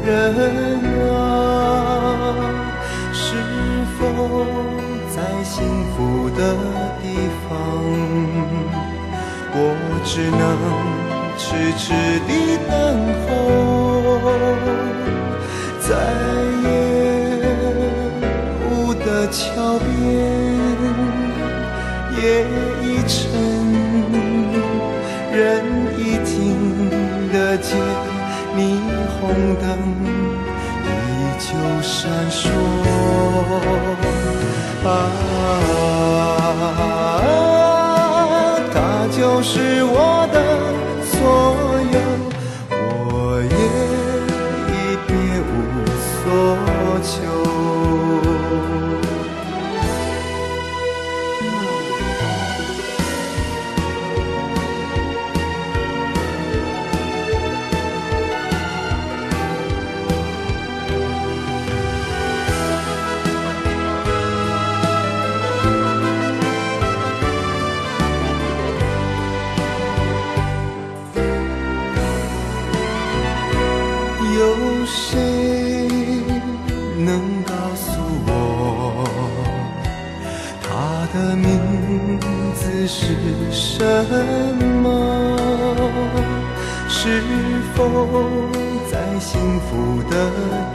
人啊，是否在幸福的地方，我只能痴痴地等候，在夜雾的桥边，夜已沉，人已静的街，霓虹灯依旧闪烁它就是我的所有，我也已别无所求。有谁能告诉我，他的名字是什么？是否在幸福的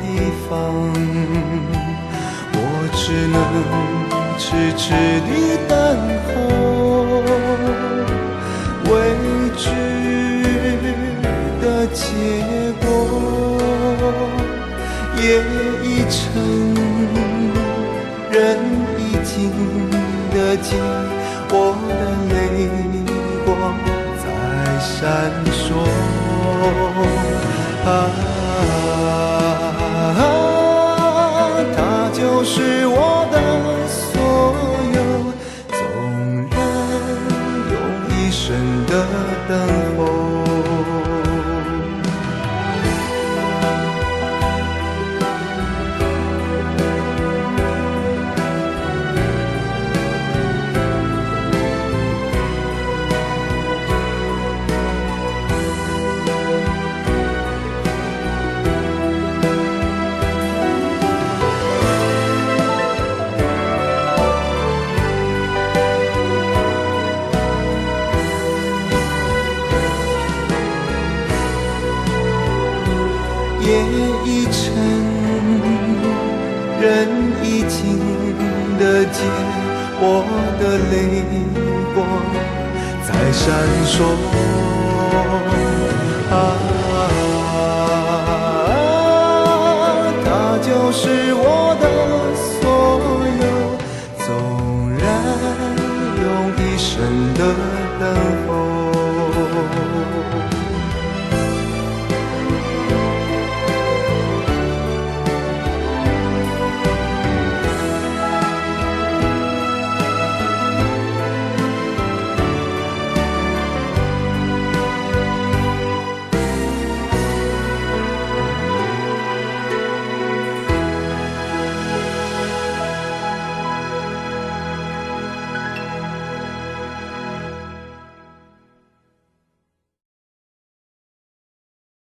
地方？我只能痴痴地等候未知的结果。夜已沉，人已静的街，我的泪光在闪烁它就是我的所有，纵然用一生的等候。夜已沉，人已静的街，我的泪光在闪烁